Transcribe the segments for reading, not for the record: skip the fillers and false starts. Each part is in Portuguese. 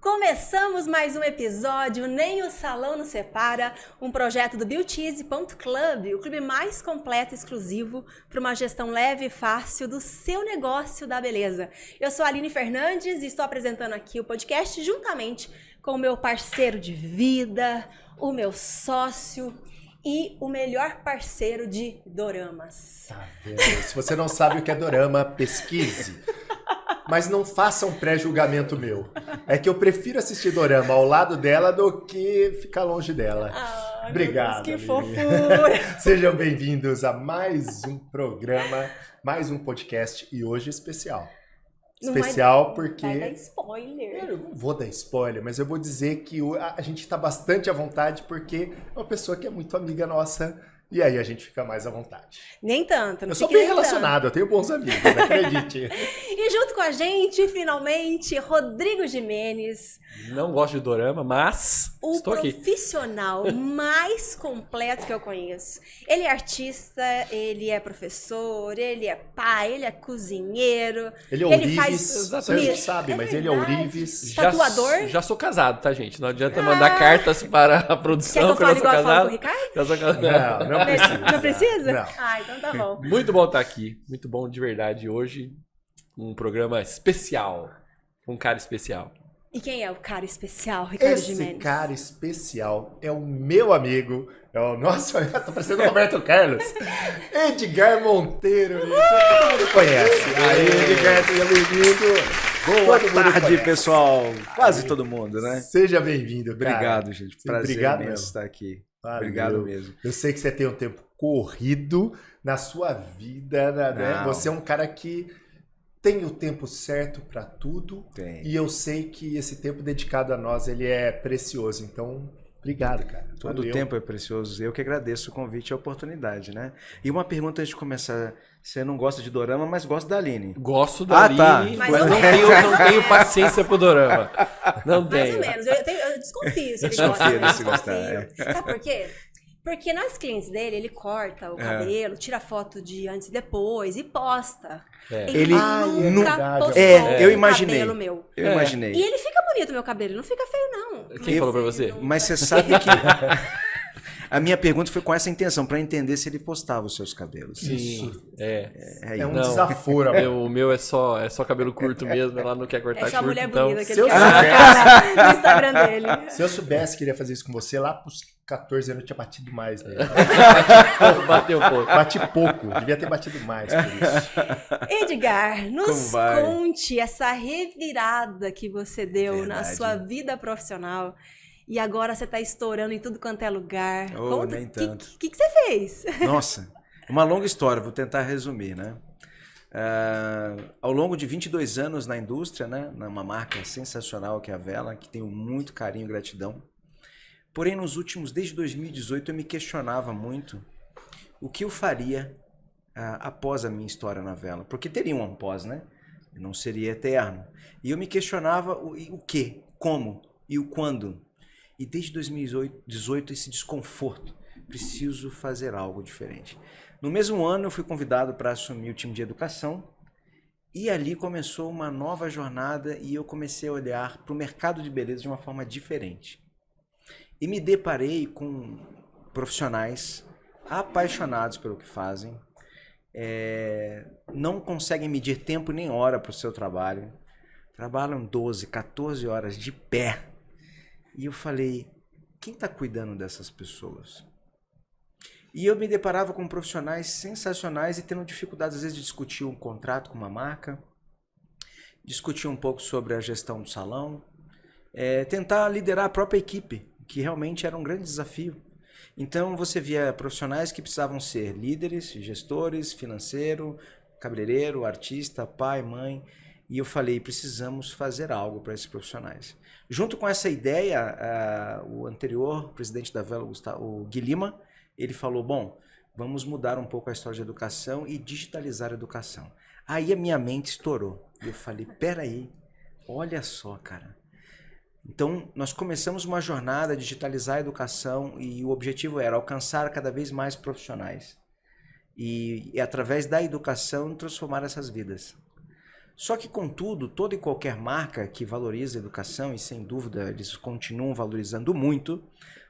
Começamos mais um episódio, Nem o Salão Nos Separa, um projeto do Beaucheese.club, o clube mais completo e exclusivo para uma gestão leve e fácil do seu negócio da beleza. Eu sou a Aline Fernandes e estou apresentando aqui o podcast juntamente com o meu parceiro de vida, o meu sócio e o melhor parceiro de doramas. Tá vendo? Se você não sabe o que é dorama, pesquise. Mas não faça um pré-julgamento meu. É que eu prefiro assistir dorama ao lado dela do que ficar longe dela. Obrigado. Deus, que fofura. Sejam bem-vindos a mais um programa, mais um podcast e hoje especial. Especial porque... Vai dar spoiler. Eu não vou dar spoiler, mas eu vou dizer que a gente está bastante à vontade porque é uma pessoa que é muito amiga nossa. E aí a gente fica mais à vontade. Nem tanto. Não eu sou bem relacionado, eu tenho bons amigos, acredite. E junto com a gente, finalmente, Rodrigo Jimenez. Não gosto de dorama, mas estou aqui. O profissional mais completo que eu conheço. Ele é artista, ele é professor, ele é pai, ele é cozinheiro. Ele é ourives, vocês não sabem, mas ele é ourives. Tatuador. Já sou casado, tá, gente? Não adianta mandar cartas para a produção. Quer que eu fale igual eu falo com o Ricardo? Já sou casado. Não precisa. Não precisa? Não. Ah, então tá bom. Muito bom estar aqui. Muito bom de verdade hoje. Um programa especial. Um cara especial. E quem é o cara especial, Ricardo Jimenez? Esse cara especial é o meu amigo, é o nosso... Tá parecendo o Roberto Carlos. Edgar Monteiro. Todo mundo conhece. Aí, Edgar, seja bem-vindo. Boa tarde, pessoal. Quase todo mundo, né? Seja bem-vindo, cara. Obrigado, gente. Prazer imenso estar aqui. Valeu. Obrigado mesmo. Eu sei que você tem um tempo corrido na sua vida, né? Você é um cara que tem o tempo certo para tudo. Tem. E eu sei que esse tempo dedicado a nós, ele é precioso. Então, obrigado, cara. Todo o tempo é precioso. Eu que agradeço o convite e a oportunidade, né? E uma pergunta antes de começar. Você não gosta de dorama, mas gosta da Aline. Gosto da Aline, tá. Mas não tenho paciência pro dorama. Não tenho. Mais ou menos. Eu desconfio se ele Desconfia gosta. se gostar, Sabe por quê? Porque nas clientes dele, ele corta o cabelo, tira foto de antes e depois e posta. Ele nunca postou eu imaginei. cabelo meu. Eu imaginei. E ele fica bonito, meu cabelo. Ele não fica feio, não. Quem falou pra você? Mas você sabe que... A minha pergunta foi com essa intenção, para entender se ele postava os seus cabelos. Sim. É um desaforo. O meu é só cabelo curto mesmo, ela não quer cortar É só curto. mulher então... bonita que ele quer no Instagram dele. Se eu soubesse que ele ia fazer isso com você, lá pros 14 anos eu tinha batido mais nele. Bateu um pouco. Bati pouco, devia ter batido mais por isso. Edgar, nos conte essa revirada que você deu na sua vida profissional. E agora você tá estourando em tudo quanto é lugar. Conta, nem tanto. O que você fez? Nossa, uma longa história, vou tentar resumir, né? Ao longo de 22 anos na indústria, né? Numa marca sensacional que é a Vela, que tenho muito carinho e gratidão. Porém, nos últimos, desde 2018, eu me questionava muito o que eu faria após a minha história na Vela. Porque teria um pós, né? Não seria eterno. E eu me questionava o que, como e o quando. E desde 2018 esse desconforto, preciso fazer algo diferente. No mesmo ano eu fui convidado para assumir o time de educação e ali começou uma nova jornada e eu comecei a olhar para o mercado de beleza de uma forma diferente. E me deparei com profissionais apaixonados pelo que fazem, não conseguem medir tempo nem hora para o seu trabalho, trabalham 12, 14 horas de pé. E eu falei, quem está cuidando dessas pessoas? E eu me deparava com profissionais sensacionais e tendo dificuldades, às vezes, de discutir um contrato com uma marca, discutir um pouco sobre a gestão do salão, tentar liderar a própria equipe, que realmente era um grande desafio. Então, você via profissionais que precisavam ser líderes, gestores, financeiro, cabeleireiro, artista, pai, mãe. E eu falei, precisamos fazer algo para esses profissionais. Junto com essa ideia, o anterior presidente da Vela, o Gui Lima, ele falou, bom, vamos mudar um pouco a história de educação e digitalizar a educação. Aí a minha mente estourou. E eu falei, peraí, Olha só, cara. Então, nós começamos uma jornada a digitalizar a educação e o objetivo era alcançar cada vez mais profissionais. E através da educação, transformar essas vidas. Só que, contudo, toda e qualquer marca que valoriza a educação, e sem dúvida eles continuam valorizando muito,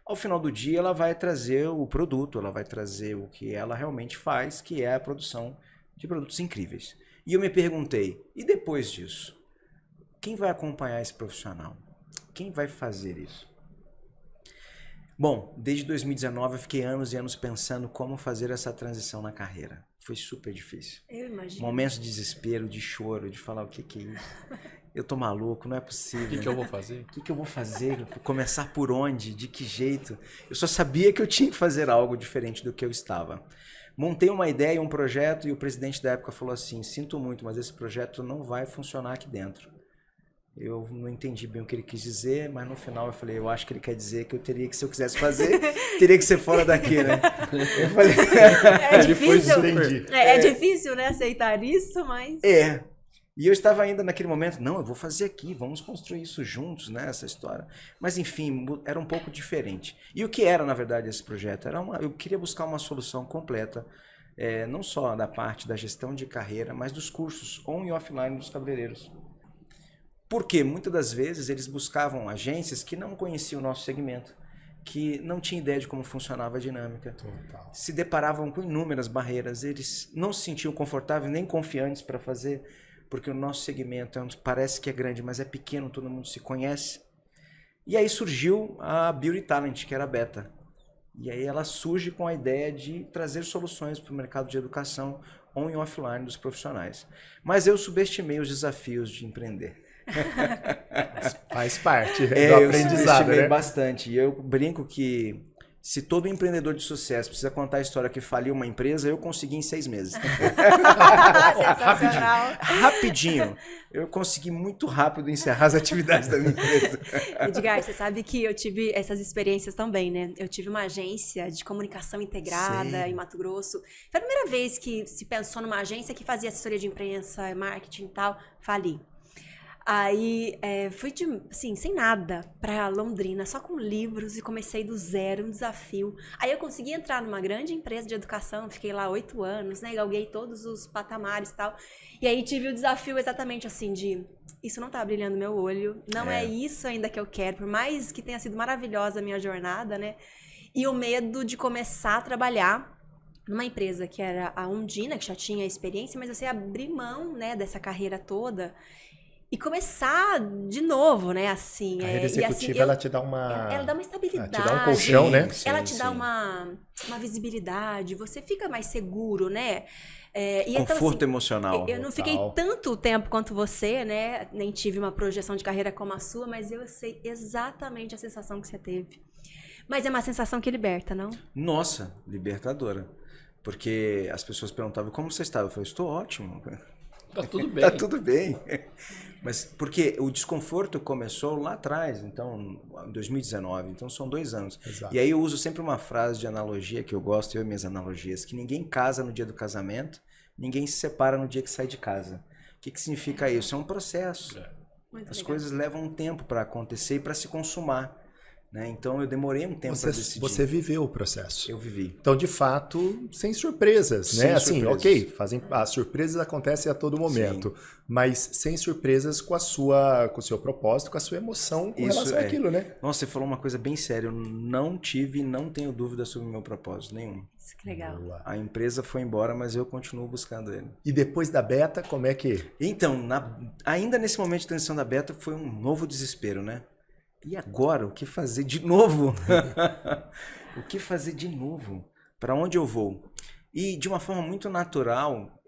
ao final do dia ela vai trazer o produto, ela vai trazer o que ela realmente faz, que é a produção de produtos incríveis. E eu me perguntei, e depois disso? Quem vai acompanhar esse profissional? Quem vai fazer isso? Bom, desde 2019 eu fiquei anos e anos pensando como fazer essa transição na carreira. Foi super difícil. Eu imagino. Momentos de desespero, de choro, de falar o que é isso? Eu tô maluco, não é possível. O que eu vou fazer? O que eu vou fazer? Começar por onde? De que jeito? Eu só sabia que eu tinha que fazer algo diferente do que eu estava. Montei uma ideia, um projeto, e o presidente da época falou assim, sinto muito, mas esse projeto não vai funcionar aqui dentro. Eu não entendi bem o que ele quis dizer, mas no final eu falei, eu acho que ele quer dizer que eu teria que, se eu quisesse fazer, teria que ser fora daqui, né? Eu falei... É difícil, entendi. é difícil, né, aceitar isso, mas... E eu estava ainda naquele momento, não, eu vou fazer aqui, vamos construir isso juntos, né, essa história. Mas enfim, era um pouco diferente. E o que era, na verdade, esse projeto? Eu queria buscar uma solução completa, não só da parte da gestão de carreira, mas dos cursos on e offline dos cabeleireiros. Porque muitas das vezes eles buscavam agências que não conheciam o nosso segmento, que não tinham ideia de como funcionava a dinâmica, Total. se deparavam com inúmeras barreiras, eles não se sentiam confortáveis nem confiantes para fazer, porque o nosso segmento parece que é grande, mas é pequeno, todo mundo se conhece. E aí surgiu a Beauty Talent, que era a Beta. E aí ela surge com a ideia de trazer soluções para o mercado de educação on e offline dos profissionais. Mas eu subestimei os desafios de empreender. Faz parte do Eu aprendizado, subestimei né? bastante. E eu brinco que se todo empreendedor de sucesso precisa contar a história que faliu uma empresa, eu consegui em 6 meses. Sensacional. Rapidinho. Eu consegui muito rápido encerrar as atividades da minha empresa. Edgar, você sabe que eu tive essas experiências também, né? Eu tive uma agência de comunicação integrada Sério? em Mato Grosso. Foi a primeira vez que se pensou numa agência que fazia assessoria de imprensa, marketing e tal. Fali. Aí fui assim, sem nada pra Londrina, só com livros, e comecei do zero, um desafio. Aí eu consegui entrar numa grande empresa de educação, fiquei lá 8 anos, né? Galguei todos os patamares e tal. E aí tive o desafio exatamente assim de, isso não tá brilhando meu olho, não é isso ainda que eu quero, por mais que tenha sido maravilhosa a minha jornada, né? E o medo de começar a trabalhar numa empresa que era a Undina, que já tinha experiência, mas eu sei abrir mão, né, dessa carreira toda e começar de novo, né, assim. A carreira e executiva, assim, ela te dá uma... ela dá uma estabilidade. Te dá um colchão, né? Ela te dá uma visibilidade, você fica mais seguro, né? Conforto então, assim, emocional. Eu não fiquei tanto tempo quanto você, né? Nem tive uma projeção de carreira como a sua, mas eu sei exatamente a sensação que você teve. Mas é uma sensação que liberta, não? Nossa, libertadora. Porque as pessoas perguntavam, como você estava? Eu falei, estou ótimo. Tá tudo bem. Tá tudo bem. Mas porque o desconforto começou lá atrás, então, em 2019, então são 2 anos. Exato. E aí eu uso sempre uma frase de analogia que eu gosto, eu e minhas analogias, que ninguém casa no dia do casamento, ninguém se separa no dia que sai de casa. O que significa isso? É um processo. Muito As legal. coisas levam um tempo para acontecer e para se consumar. Né? Então eu demorei um tempo para decidir. Você viveu o processo. Eu vivi. Então, de fato, sem surpresas, Sem né? Assim, surpresas. ok, as surpresas acontecem a todo momento, mas sem surpresas com o seu propósito, com a sua emoção com Isso relação àquilo, né? Nossa, você falou uma coisa bem séria. Eu não tive e não tenho dúvida sobre o meu propósito nenhum. Isso que legal. Boa. A empresa foi embora, mas eu continuo buscando ele. E depois da beta, como é que... Então, ainda nesse momento de transição da beta, foi um novo desespero, né? E agora, o que fazer de novo? O que fazer de novo? Para onde eu vou? E de uma forma muito natural,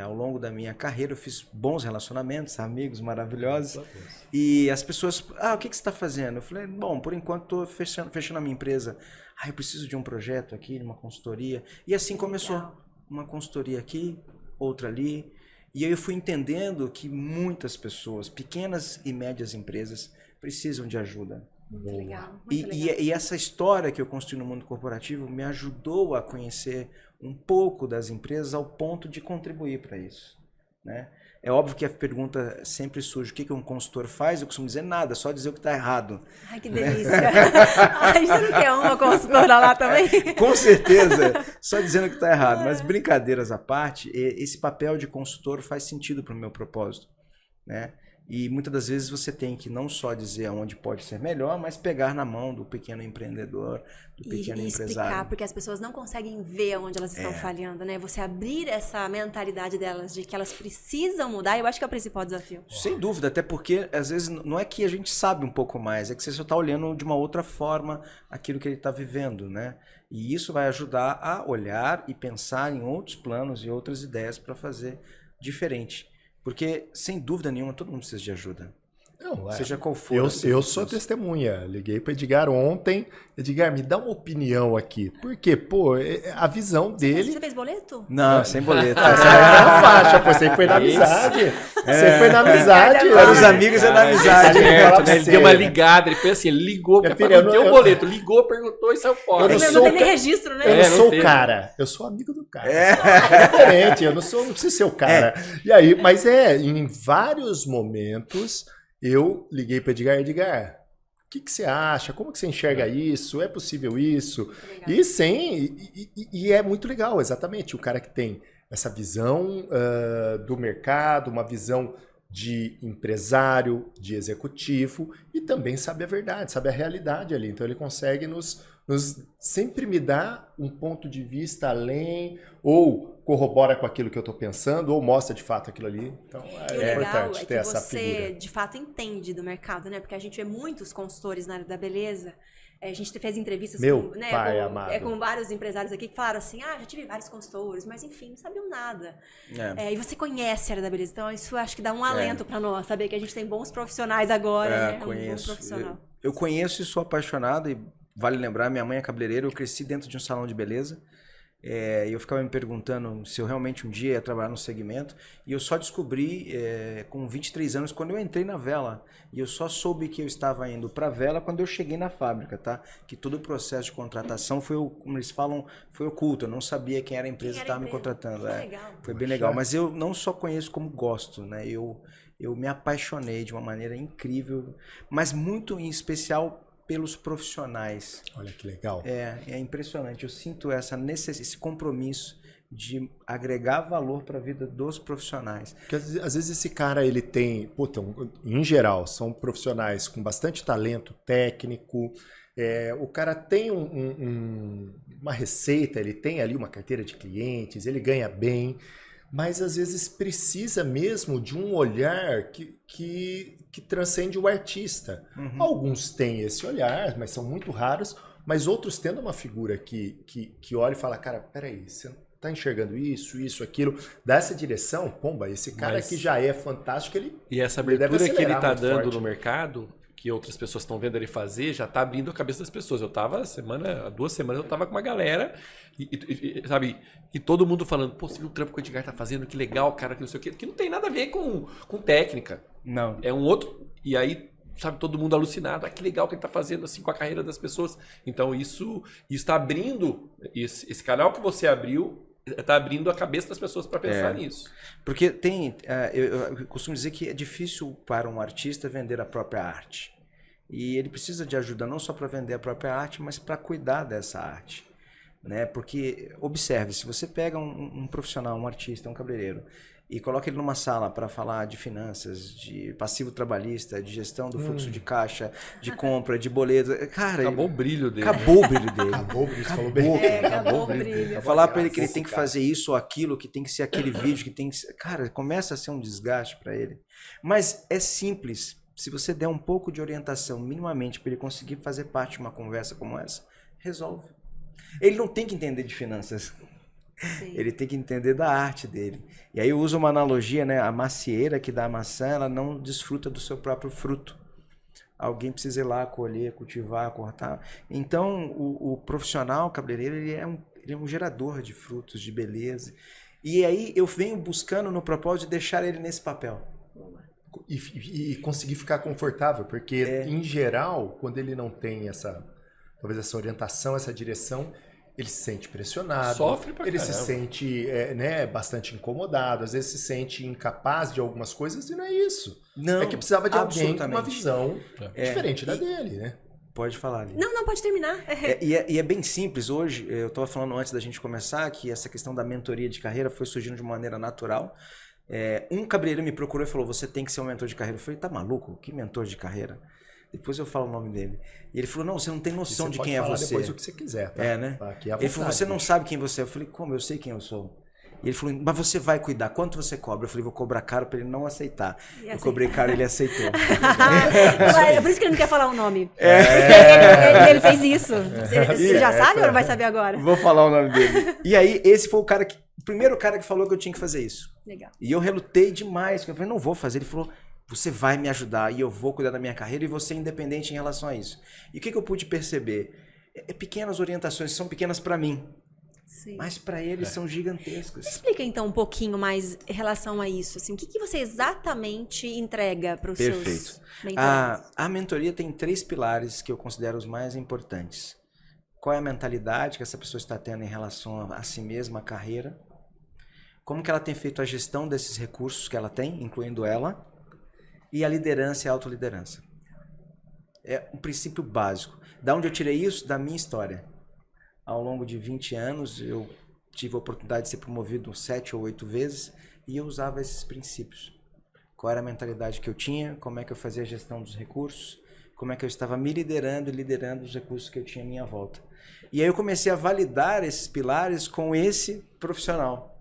ao longo da minha carreira, eu fiz bons relacionamentos, amigos maravilhosos. E as pessoas, o que você está fazendo? Eu falei, bom, por enquanto estou fechando a minha empresa. Eu preciso de um projeto aqui, de uma consultoria. E assim começou. Legal. Uma consultoria aqui, outra ali. E aí eu fui entendendo que muitas pessoas, pequenas e médias empresas, precisam de ajuda. Muito legal. Muito legal. E essa história que eu construí no mundo corporativo me ajudou a conhecer um pouco das empresas ao ponto de contribuir para isso. Né? É óbvio que a pergunta sempre surge, o que um consultor faz? Eu costumo dizer nada, só dizer o que está errado. Ai, que delícia. Ai, você não quer uma consultora lá também? Com certeza, só dizendo que está errado. Mas brincadeiras à parte, esse papel de consultor faz sentido para o meu propósito, né? E muitas das vezes você tem que não só dizer aonde pode ser melhor, mas pegar na mão do pequeno empreendedor, do pequeno e empresário. explicar, porque as pessoas não conseguem ver onde elas estão falhando, né? Você abrir essa mentalidade delas de que elas precisam mudar, eu acho que é o principal desafio. Sem dúvida, até porque às vezes não é que a gente sabe um pouco mais, é que você só está olhando de uma outra forma aquilo que ele está vivendo, né? E isso vai ajudar a olhar e pensar em outros planos e outras ideias para fazer diferente. Porque, sem dúvida nenhuma, todo mundo precisa de ajuda. Não, seja qual for. Eu sou testemunha. Liguei para Edgar ontem. Edgar, me dá uma opinião aqui. Porque, pô, a visão dele... Você fez boleto? Não, sem boleto. Você vai na faixa, pô. Você foi na amizade. Você foi na amizade. Para os amigos é na amizade. Ele deu uma ligada, ele fez assim, ele ligou, porque não tem o boleto. Ligou, perguntou e saiu fora. Ele não tem nem registro, né? Eu não sou o cara. Eu sou amigo do cara. É diferente. Eu não preciso ser o cara. E aí, mas em vários momentos... Eu liguei para Edgar, o que você acha? Como que você enxerga isso? É possível isso? E é muito legal, exatamente. O cara que tem essa visão do mercado, uma visão de empresário, de executivo, e também sabe a verdade, sabe a realidade ali. Então ele consegue sempre me dar um ponto de vista além, ou corrobora com aquilo que eu estou pensando, ou mostra de fato aquilo ali. Então é importante ter essa figura. Você de fato entende do mercado, né? Porque a gente vê muitos consultores na área da beleza. A gente fez entrevistas com vários empresários aqui que falaram assim, já tive vários consultores, mas enfim, não sabiam nada. E você conhece a área da beleza, então isso eu acho que dá um alento para nós, saber que a gente tem bons profissionais agora, né? Conheço. Um bom profissional. Eu conheço e sou apaixonado, e vale lembrar, minha mãe é cabeleireira, eu cresci dentro de um salão de beleza. E eu ficava me perguntando se eu realmente um dia ia trabalhar no segmento, e eu só descobri com 23 anos quando eu entrei na Vela, e eu só soube que eu estava indo para a Vela quando eu cheguei na fábrica, tá? Que todo o processo de contratação foi, como eles falam, foi oculto, eu não sabia quem era a empresa que estava me contratando. Foi bem legal, mas eu não só conheço como gosto, né? Eu me apaixonei de uma maneira incrível, mas muito em especial pelos profissionais. Olha que legal. É impressionante. Eu sinto esse compromisso de agregar valor para a vida dos profissionais. Porque às vezes esse cara, ele tem... em geral, são profissionais com bastante talento técnico. O cara tem uma receita, ele tem ali uma carteira de clientes, ele ganha bem, mas às vezes precisa mesmo de um olhar que transcende o artista. Alguns têm esse olhar, mas são muito raros, mas outros tendo uma figura que olha e fala, cara, peraí, você não tá enxergando isso, aquilo, dá essa direção, pomba, esse cara que já é fantástico, E essa abertura que ele tá dando no mercado, que outras pessoas estão vendo ele fazer, já tá abrindo a cabeça das pessoas. Eu tava há 2 semanas, eu tava com uma galera, sabe, e todo mundo falando, pô, você viu o trampo que o Edgar tá fazendo, que legal, cara, que não sei o quê, que não tem nada a ver com técnica. Não. É um outro, e aí, sabe, todo mundo alucinado, que legal que ele tá fazendo assim com a carreira das pessoas. Então isso tá abrindo, esse canal que você abriu, tá abrindo a cabeça das pessoas para pensar nisso. Porque eu costumo dizer que é difícil para um artista vender a própria arte. E ele precisa de ajuda não só para vender a própria arte, mas para cuidar dessa arte. Né? Porque, observe, se você pega um profissional, um artista, um cabeleireiro, e coloca ele numa sala para falar de finanças, de passivo trabalhista, de gestão do fluxo de caixa, de compra, de boleto. Cara, acabou o brilho dele. Acabou o brilho dele. Acabou o brilho, falou bem. Acabou o brilho. Falar para ele que ele tem que fazer isso ou aquilo, que tem que ser aquele vídeo, que tem que ser... Cara, começa a ser um desgaste para ele. Mas é simples. Se você der um pouco de orientação, minimamente, para ele conseguir fazer parte de uma conversa como essa, resolve. Ele não tem que entender de finanças. Sim. Ele tem que entender da arte dele. E aí eu uso uma analogia, né? A macieira que dá a maçã, ela não desfruta do seu próprio fruto. Alguém precisa ir lá colher, cultivar, cortar. Então, o profissional cabeleireiro, ele é um gerador de frutos, de beleza. E aí eu venho buscando no propósito de deixar ele nesse papel. E conseguir ficar confortável, porque em geral, quando ele não tem talvez essa orientação, essa direção, ele se sente pressionado, Sofre pra ele caramba. se sente bastante incomodado, às vezes se sente incapaz de algumas coisas e não é isso. Não, é que precisava de alguém com uma absolutamente. visão diferente da dele, né? Pode falar, ali. Não, pode terminar. E é bem simples. Hoje, eu estava falando antes da gente começar que essa questão da mentoria de carreira foi surgindo de uma maneira natural. Um cabeleireiro me procurou e falou, você tem que ser um mentor de carreira. Eu falei, tá maluco? Que mentor de carreira? Depois eu falo o nome dele. E ele falou, não, você não tem noção de quem é você. Depois o que você quiser, tá? Né? Aqui é à ele falou, vontade, você não bicho. sabe quem você é. Eu falei, como? Eu sei quem eu sou. E ele falou, mas você vai cuidar. Quanto você cobra? Eu falei, vou cobrar caro para ele não aceitar. Eu cobrei caro e ele aceitou. É por isso que ele não quer falar o nome. Ele fez isso. Você já sabe ou vai saber agora? Vou falar o nome dele. E aí, esse foi o primeiro cara que falou que eu tinha que fazer isso. Legal. E eu relutei demais. Eu falei, não vou fazer. Ele falou, você vai me ajudar e eu vou cuidar da minha carreira e você é independente em relação a isso. E o que eu pude perceber? Pequenas orientações, são pequenas para mim. Sim. Mas para eles são gigantescas. Explica então um pouquinho mais em relação a isso. Assim, o que você exatamente entrega para os seus mentores? A mentoria tem 3 pilares que eu considero os mais importantes. Qual é a mentalidade que essa pessoa está tendo em relação a si mesma, a carreira? Como que ela tem feito a gestão desses recursos que ela tem, incluindo ela? E a liderança e a autoliderança. É um princípio básico. Da onde eu tirei isso? Da minha história. Ao longo de 20 anos, eu tive a oportunidade de ser promovido 7 ou 8 vezes e eu usava esses princípios. Qual era a mentalidade que eu tinha, como é que eu fazia a gestão dos recursos, como é que eu estava me liderando e liderando os recursos que eu tinha à minha volta. E aí eu comecei a validar esses pilares com esse profissional.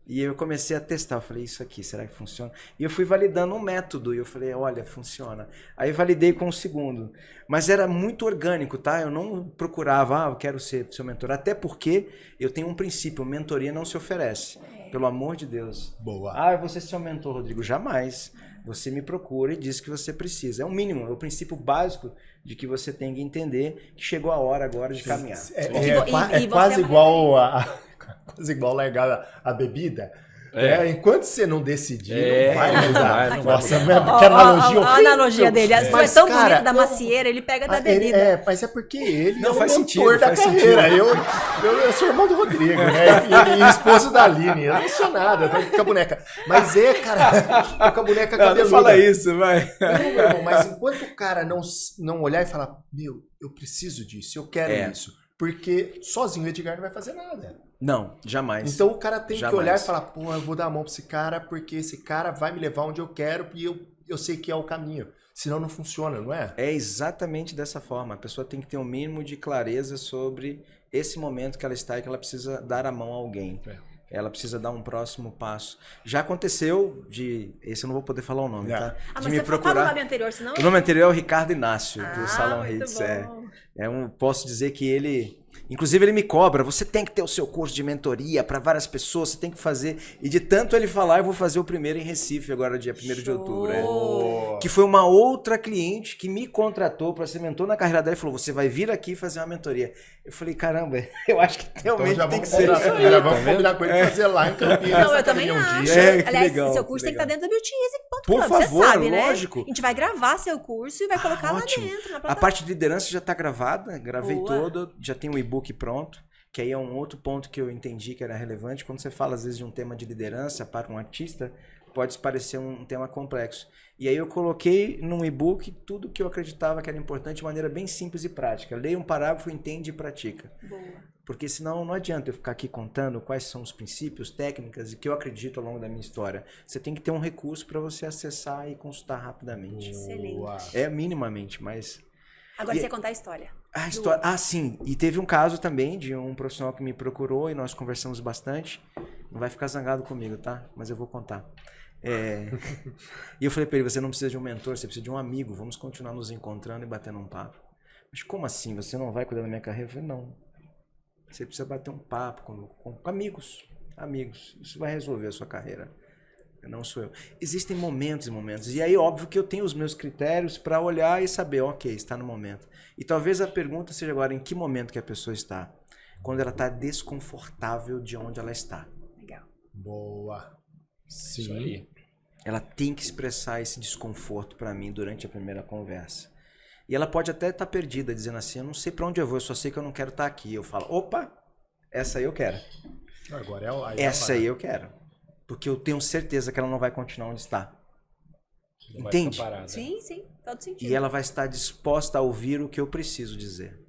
E eu comecei a testar, eu falei, isso aqui, será que funciona? E eu fui validando um método, e eu falei, olha, funciona. Aí validei com o segundo. Mas era muito orgânico, tá? Eu não procurava, eu quero ser seu mentor. Até porque eu tenho um princípio, mentoria não se oferece. Pelo amor de Deus. Boa. Eu vou ser seu mentor, Rodrigo. Jamais. Você me procura e diz que você precisa. É o mínimo, é o princípio básico de que você tem que entender que chegou a hora agora de caminhar. É quase igual quase igual largar a bebida. Enquanto você não decidir, não vai mudar. Nossa, que analogia horrível. A analogia dele. A sua é tão bonita da macieira, ele pega da bebida. Mas é porque ele não, é o faz mentor sentido, da faz carreira. sentido. Eu sou irmão do Rodrigo, né? E esposo da Aline. Eu não sou nada, eu tô com a boneca. Mas cara, tô com a boneca cabeluda. Não fala isso, vai. Não, meu irmão, mas enquanto o cara não olhar e falar, eu preciso disso, eu quero isso. Porque sozinho o Edgar não vai fazer nada. Não, jamais. Então o cara tem que olhar e falar, pô, eu vou dar a mão pra esse cara porque esse cara vai me levar onde eu quero e eu sei que é o caminho. Senão não funciona, não é? É exatamente dessa forma. A pessoa tem que ter um mínimo de clareza sobre esse momento que ela está e que ela precisa dar a mão a alguém. Ela precisa dar um próximo passo. Já aconteceu esse eu não vou poder falar o nome, tá? Mas você fala o nome anterior, senão... O nome anterior é o Ricardo Inácio, do Salão Hits. Bom. Posso dizer que ele... Inclusive ele me cobra, você tem que ter o seu curso de mentoria para várias pessoas, você tem que fazer. E de tanto ele falar, eu vou fazer o primeiro em Recife agora, dia 1º de outubro. Que foi uma outra cliente que me contratou para ser mentor na carreira dela e falou, você vai vir aqui fazer uma mentoria. Eu falei, caramba, eu acho que realmente então tem que ser. Já vamos combinar com ele fazer lá em Campinas. Não, eu também acho. Aliás, seu curso tem que estar dentro da Beautyise.com. Por favor, você sabe, lógico. Né? A gente vai gravar seu curso e vai colocar lá dentro. Na A parte de liderança já está gravada, gravei Boa. todo, já tem um e-book pronto. Que aí é um outro ponto que eu entendi que era relevante. Quando você fala, às vezes, de um tema de liderança para um artista, pode parecer um tema complexo. E aí eu coloquei num e-book tudo que eu acreditava que era importante de maneira bem simples e prática. Leia um parágrafo, entende e pratica. Boa. Porque senão não adianta eu ficar aqui contando quais são os princípios, técnicas e que eu acredito ao longo da minha história. Você tem que ter um recurso para você acessar e consultar rapidamente. Excelente. Minimamente, mas... Agora você ia contar a história. A história. Sim. E teve um caso também de um profissional que me procurou e nós conversamos bastante. Não vai ficar zangado comigo, tá? Mas eu vou contar. E eu falei pra ele, você não precisa de um mentor, você precisa de um amigo. Vamos continuar nos encontrando e batendo um papo. Mas como assim? Você não vai cuidar da minha carreira? Eu falei, não. Você precisa bater um papo com amigos. Amigos. Isso vai resolver a sua carreira. Não sou eu. Existem momentos e momentos. E aí, óbvio que eu tenho os meus critérios para olhar e saber, ok, está no momento. E talvez a pergunta seja agora, em que momento que a pessoa está? Quando ela está desconfortável de onde ela está. Legal. Boa. Sim. Isso aí. Ela tem que expressar esse desconforto para mim durante a primeira conversa. E ela pode até estar perdida, dizendo assim, eu não sei para onde eu vou, eu só sei que eu não quero estar aqui. Eu falo, opa, essa aí eu quero. Agora Essa aí eu quero. Porque eu tenho certeza que ela não vai continuar onde está. Entende? Sim, todo sentido. E ela vai estar disposta a ouvir o que eu preciso dizer.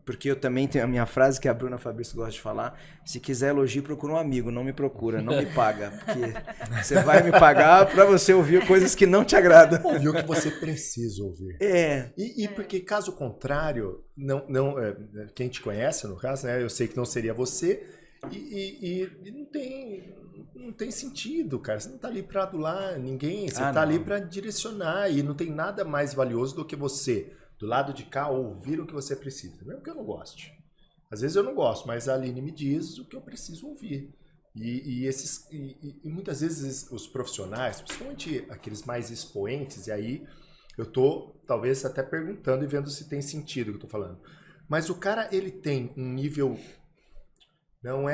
Porque eu também tenho a minha frase que a Bruna Fabrício gosta de falar: se quiser elogio, procura um amigo, não me procura, não me paga. Porque você vai me pagar para você ouvir coisas que não te agradam. Ouvir o que você precisa ouvir. E porque, caso contrário, quem te conhece, no caso, né? Eu sei que não seria você, e não tem sentido, cara. Você não tá ali para adular ninguém, você tá ali para direcionar, e não tem nada mais valioso do que você, do lado de cá, ouvir o que você precisa. Mesmo que eu não goste. Às vezes eu não gosto, mas a Aline me diz o que eu preciso ouvir. E muitas vezes os profissionais, principalmente aqueles mais expoentes, e aí eu tô talvez até perguntando e vendo se tem sentido o que eu tô falando. Mas o cara, ele tem um nível... Não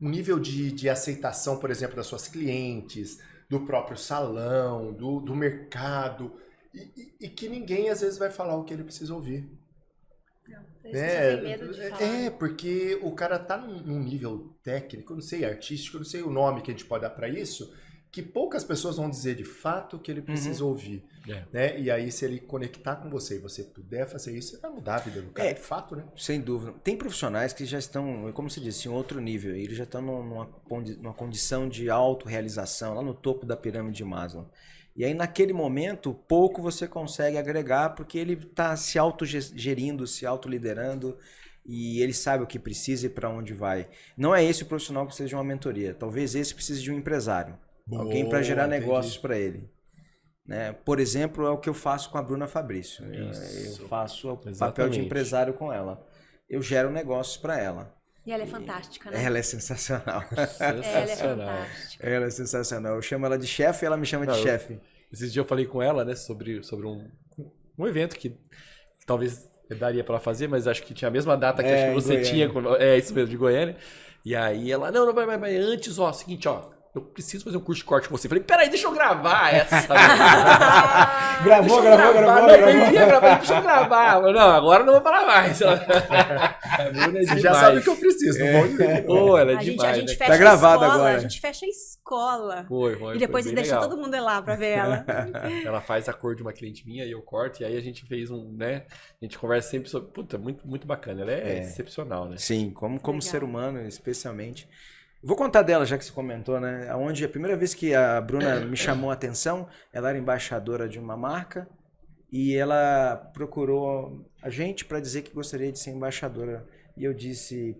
um nível de aceitação, por exemplo, das suas clientes, do próprio salão, do mercado... E que ninguém, às vezes, vai falar o que ele precisa ouvir. Não, tem medo de falar. Porque o cara tá num nível técnico, eu não sei, artístico, eu não sei o nome que a gente pode dar para isso, que poucas pessoas vão dizer de fato o que ele precisa ouvir. Né? E aí, se ele conectar com você e você puder fazer isso, você vai mudar a vida do cara, de fato, né? Sem dúvida. Tem profissionais que já estão, como você disse, em outro nível. Eles já estão numa condição de autorrealização, lá no topo da pirâmide de Maslow. E aí, naquele momento, pouco você consegue agregar, porque ele está se autogerindo, se autoliderando, e ele sabe o que precisa e para onde vai. Não é esse o profissional que precisa de uma mentoria. Talvez esse precise de um empresário. Alguém para gerar negócios para ele. Né? Por exemplo, é o que eu faço com a Bruna Fabrício. Eu faço o papel de empresário com ela. Eu gero negócios para ela. E ela é fantástica, né? Ela é sensacional. Ela é fantástica. Ela é sensacional. Eu chamo ela de chefe e ela me chama de chefe. Esses dias eu falei com ela, né, sobre um evento que talvez daria pra ela fazer, mas acho que tinha a mesma data que acho que você tinha. É isso mesmo, de Goiânia. E aí ela, não, mas antes, ó, seguinte, ó. Eu preciso fazer um curso de corte com você. Falei, peraí, deixa eu gravar essa. Gravou. Deixa eu gravar. Não, agora não vou falar mais. Você já sabe o que eu preciso, não vou dizer. Pô, ela é demais. A gente né? fecha Tá gravado a escola, agora. A gente fecha a escola. Foi, e depois deixa legal. todo mundo ir lá pra ver ela. Ela faz a cor de uma cliente minha e eu corto. E aí a gente fez né? A gente conversa sempre sobre... Puta, muito, muito bacana. Ela é excepcional, né? Sim, como ser humano, especialmente. Vou contar dela, já que você comentou, né? Onde a primeira vez que a Bruna me chamou a atenção, ela era embaixadora de uma marca e ela procurou a gente para dizer que gostaria de ser embaixadora. E eu disse,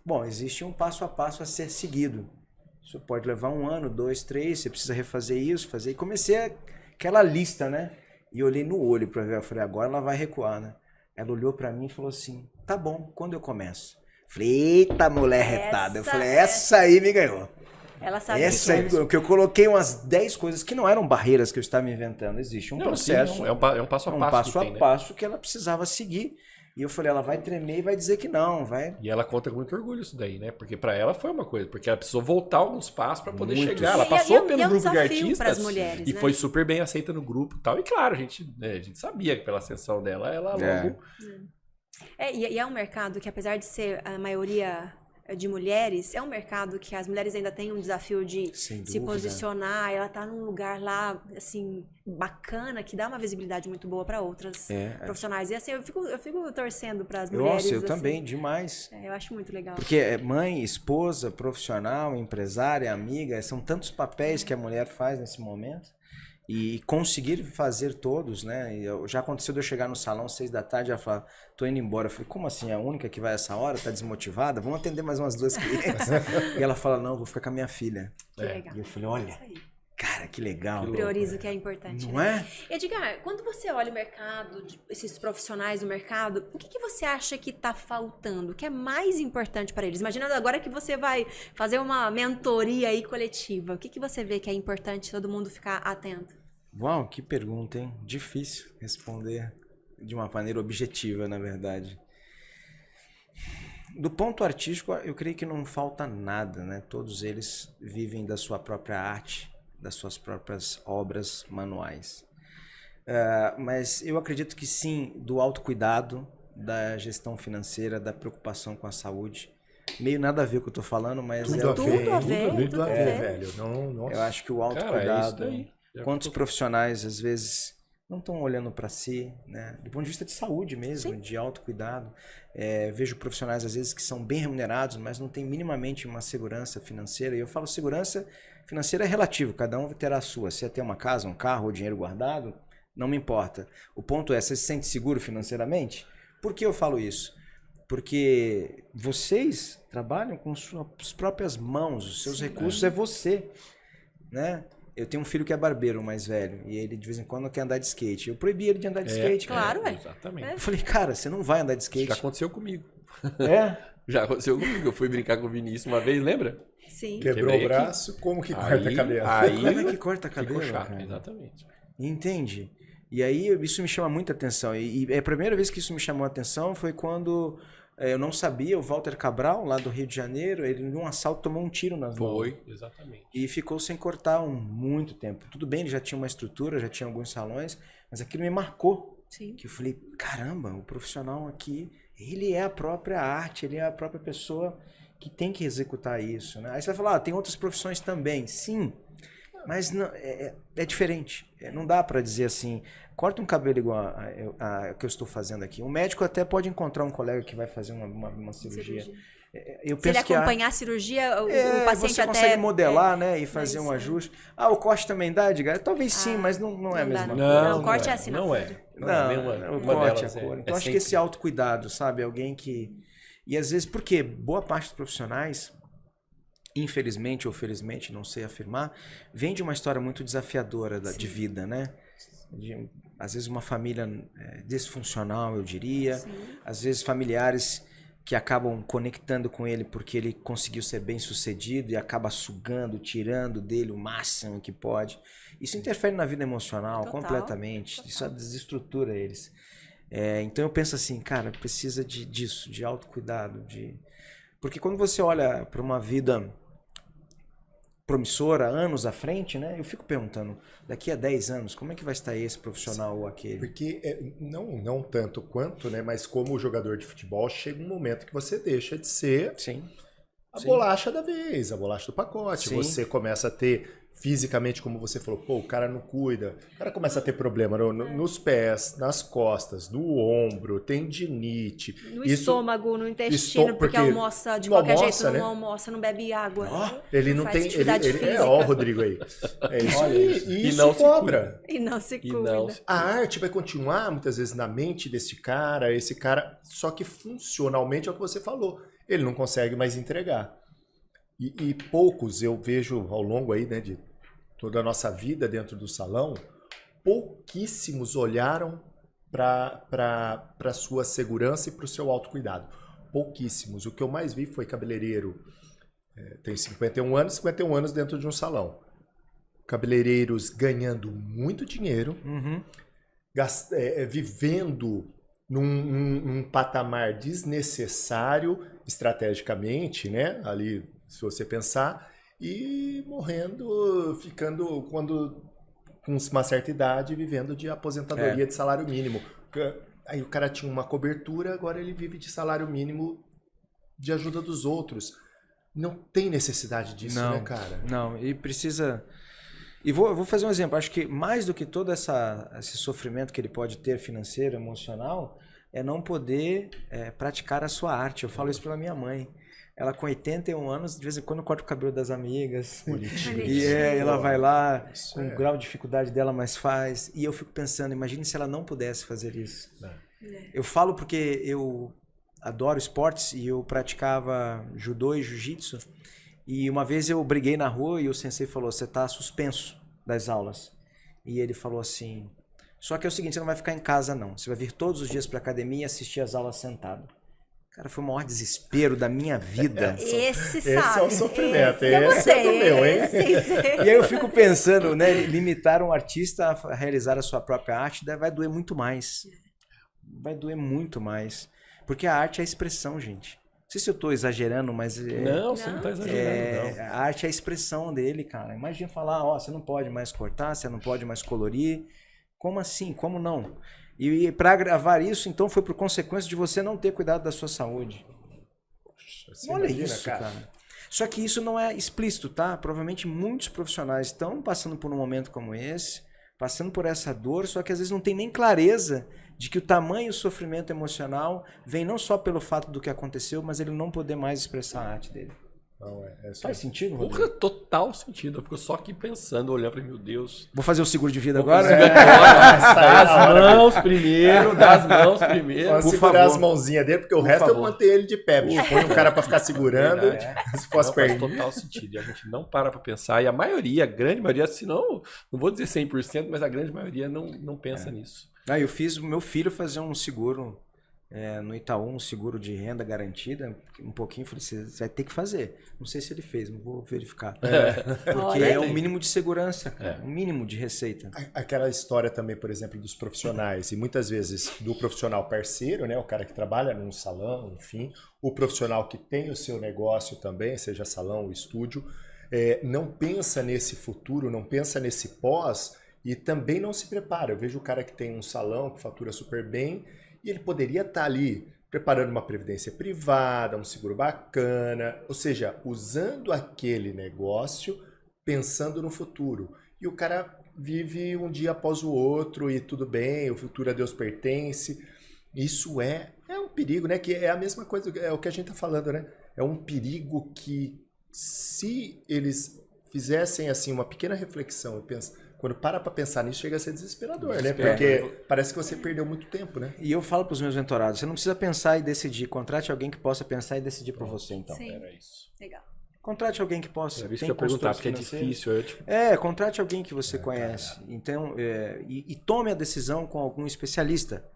bom, existe um passo a passo a ser seguido. Isso pode levar 1 ano, 2, 3, você precisa refazer isso, fazer. E comecei aquela lista, né? E olhei no olho para ver, eu falei, agora ela vai recuar, né? Ela olhou para mim e falou assim, tá bom, quando eu começo? Falei, eita, mulher retada. Eu falei, essa aí me ganhou. Ela sabia essa aí me ganhou. Porque eu coloquei umas 10 coisas que não eram barreiras que eu estava inventando. Existe um processo. Sim, é um passo a passo. Um passo a passo que ela precisava seguir. E eu falei, ela vai tremer e vai dizer que não, vai. E ela conta com muito orgulho isso daí, né? Porque pra ela foi uma coisa, porque ela precisou voltar alguns passos pra poder chegar. Ela passou pelo grupo de artistas mulheres, e né? foi super bem aceita no grupo e tal. E claro, a gente sabia que pela ascensão dela, ela logo... E é um mercado que, apesar de ser a maioria de mulheres, é um mercado que as mulheres ainda têm um desafio de se posicionar. Ela tá num lugar lá, assim, bacana, que dá uma visibilidade muito boa para outras profissionais. E assim, eu fico torcendo para as mulheres. Nossa, eu assim. também, demais. Eu acho muito legal. Porque mãe, esposa, profissional, empresária, amiga, são tantos papéis que a mulher faz nesse momento. E conseguir fazer todos, né? Já aconteceu de eu chegar no salão às 6 da tarde e ela falar, tô indo embora. Eu falei, como assim? A única que vai essa hora? Tá desmotivada? Vamos atender mais umas 2 clientes. E ela fala, não, vou ficar com a minha filha. Que legal. E eu falei, olha, cara, que legal. Prioriza o que é importante. Não né? é? Edgar, quando você olha o mercado, esses profissionais do mercado, o que você acha que tá faltando? O que é mais importante para eles? Imaginando agora que você vai fazer uma mentoria aí coletiva. O que você vê que é importante todo mundo ficar atento? Uau, que pergunta, hein? Difícil responder de uma maneira objetiva, na verdade. Do ponto artístico, eu creio que não falta nada, né? Todos eles vivem da sua própria arte, das suas próprias obras manuais. Mas eu acredito que sim, do autocuidado, da gestão financeira, da preocupação com a saúde. Meio nada a ver com o que eu tô falando, mas Tudo é a ver, tudo a ver. Velho. Não, eu acho que o autocuidado, quantos profissionais às vezes não estão olhando para si, né? Do ponto de vista de saúde mesmo, de autocuidado. Vejo profissionais às vezes que são bem remunerados, mas não tem minimamente uma segurança financeira. E eu falo segurança financeira é relativo, cada um terá a sua. Se é ter uma casa, um carro ou dinheiro guardado, não me importa. O ponto é, você se sente seguro financeiramente? Por que eu falo isso? Porque vocês trabalham com suas próprias mãos, os seus recursos é você, né? Eu tenho um filho que é barbeiro, mais velho, e ele de vez em quando quer andar de skate. Eu proibi ele de andar de skate. Claro, exatamente. Eu falei, cara, você não vai andar de skate. Já aconteceu comigo. Já aconteceu comigo. Eu fui brincar com o Vinícius uma vez, lembra? Sim. Quebrou o braço, como que corta cabelo? Como é que corta cabelo? Ficou chato, cara? exatamente. Entende? E aí isso me chama muita atenção. E a primeira vez que isso me chamou a atenção foi quando eu não sabia, o Walter Cabral, lá do Rio de Janeiro, ele num assalto tomou um tiro nas mãos. Foi, exatamente. E ficou sem cortar muito tempo. Tudo bem, ele já tinha uma estrutura, já tinha alguns salões, mas aquilo me marcou. Sim. Que eu falei, caramba, o profissional aqui, ele é a própria arte, ele é a própria pessoa que tem que executar isso, né? Aí você vai falar, tem outras profissões também. Sim, mas não, é diferente. Não dá para dizer assim, corta um cabelo igual a que eu estou fazendo aqui. Um médico até pode encontrar um colega que vai fazer uma cirurgia. Eu Se penso ele acompanhar a cirurgia, o paciente você até... consegue modelar, né? E fazer um ajuste. O corte também dá, Edgar? Talvez sim, mas não é a mesma coisa. Não, o corte é assim, não é. O corte é a cor. Então acho que esse autocuidado, sabe? Alguém que... E às vezes, porque boa parte dos profissionais, infelizmente ou felizmente, não sei afirmar, vem de uma história muito desafiadora de vida, né? Às vezes uma família disfuncional, eu diria. Sim. Às vezes familiares que acabam conectando com ele porque ele conseguiu ser bem sucedido e acaba sugando, tirando dele o máximo que pode. Isso interfere na vida emocional completamente. Isso desestrutura eles. Então eu penso assim, cara, precisa disso, de autocuidado. Porque quando você olha para uma vida promissora, anos à frente, né? Eu fico perguntando, daqui a 10 anos, como é que vai estar esse profissional ou aquele? Porque não tanto quanto, né? Mas como jogador de futebol, chega um momento que você deixa de ser bolacha da vez, a bolacha do pacote. Sim. Você começa a ter, fisicamente, como você falou, o cara não cuida. O cara começa a ter problema nos pés, nas costas, no ombro, tendinite. No estômago, no intestino, porque almoça de qualquer jeito, não almoça, não bebe água. Ele não tem... o Rodrigo aí. Isso aí. E não cobra. E não se cuida. A arte vai continuar, muitas vezes, na mente desse cara, só que funcionalmente é o que você falou. Ele não consegue mais entregar. E poucos, eu vejo ao longo aí, né, de toda a nossa vida dentro do salão, pouquíssimos olharam para a sua segurança e para o seu autocuidado. Pouquíssimos. O que eu mais vi foi cabeleireiro, tem 51 anos dentro de um salão. Cabeleireiros ganhando muito dinheiro, vivendo num patamar desnecessário estrategicamente, né? Ali, se você pensar, e morrendo, ficando com uma certa idade, vivendo de aposentadoria de salário mínimo. Aí o cara tinha uma cobertura, agora ele vive de salário mínimo de ajuda dos outros. Não tem necessidade disso, né, cara? Não, e precisa... E vou fazer um exemplo. Acho que mais do que todo esse sofrimento que ele pode ter financeiro, emocional, é não poder praticar a sua arte. Eu falo isso pela minha mãe. Ela com 81 anos, de vez em quando corta o cabelo das amigas. E ela vai lá, com o grau de dificuldade dela, mas faz. E eu fico pensando, imagine se ela não pudesse fazer isso. Eu falo porque eu adoro esportes e eu praticava judô e jiu-jitsu. E uma vez eu briguei na rua e o sensei falou, você tá suspenso das aulas. E ele falou assim, só que é o seguinte, você não vai ficar em casa não. Você vai vir todos os dias pra academia e assistir as aulas sentado. Cara, foi o maior desespero da minha vida. Esse é o sofrimento. Esse é do meu, hein? E aí eu fico pensando, né? Limitar um artista a realizar a sua própria arte vai doer muito mais. Vai doer muito mais. Porque a arte é a expressão, gente. Não sei se eu tô exagerando, mas... Não, você não tá exagerando, não. A arte é a expressão dele, cara. Imagina falar, você não pode mais cortar, você não pode mais colorir. Como assim? Como não? E para agravar isso, então, foi por consequência de você não ter cuidado da sua saúde. Você Olha imagina, isso, cara. Só que isso não é explícito, tá? Provavelmente muitos profissionais estão passando por um momento como esse, passando por essa dor, só que às vezes não tem nem clareza de que o tamanho e o sofrimento emocional vem não só pelo fato do que aconteceu, mas ele não poder mais expressar a arte dele. Não, Faz sentido, Porra, Rodrigo? total sentido. Eu fico só aqui pensando, olhando pra meu Deus. Vou fazer o seguro de vida Vou agora? fazer agora. Das mãos primeiro, das mãos primeiro. Vamos Por segurar favor. as mãozinhas dele, porque o Por resto favor. eu mantenho ele de pé. Bicho. Põe um cara pra ficar segurando, se for as Não, faz perninhas. total sentido. E a gente não para pra pensar. E a maioria, a grande maioria, se não vou dizer 100%, mas a grande maioria não pensa nisso. Eu fiz o meu filho fazer um seguro no Itaú, um seguro de renda garantida, um pouquinho, falei, você vai ter que fazer. Não sei se ele fez, não vou verificar. Porque é um mínimo de segurança, um mínimo de receita. Aquela história também, por exemplo, dos profissionais, e muitas vezes do profissional parceiro, né, o cara que trabalha num salão, enfim, o profissional que tem o seu negócio também, seja salão ou estúdio, não pensa nesse futuro, não pensa nesse pós e também não se prepara. Eu vejo o cara que tem um salão que fatura super bem e ele poderia estar ali preparando uma previdência privada, um seguro bacana, ou seja, usando aquele negócio pensando no futuro. E o cara vive um dia após o outro e tudo bem, o futuro a Deus pertence. Isso é um perigo, né? Que é a mesma coisa, é o que a gente está falando, né? É um perigo que, se eles fizessem assim uma pequena reflexão, eu penso, quando para pensar nisso, chega a ser desesperador, né? Porque parece que você perdeu muito tempo, né? E eu falo para os meus mentorados, você não precisa pensar e decidir, contrate alguém que possa pensar e decidir por você, então. Sim. Era isso. Legal. Contrate alguém que possa. Era isso Tem que eu ia perguntar, consultores porque é financeiros. difícil. Contrate alguém que você conhece. Então, e tome a decisão com algum especialista.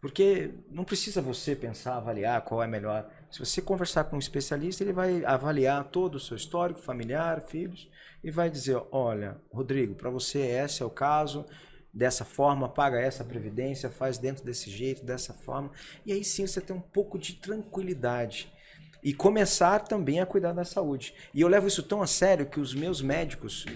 Porque não precisa você pensar, avaliar qual é melhor. Se você conversar com um especialista, ele vai avaliar todo o seu histórico, familiar, filhos, e vai dizer, olha, Rodrigo, para você esse é o caso, dessa forma, paga essa previdência, faz dentro desse jeito, dessa forma. E aí sim você tem um pouco de tranquilidade. E começar também a cuidar da saúde. E eu levo isso tão a sério que os meus médicos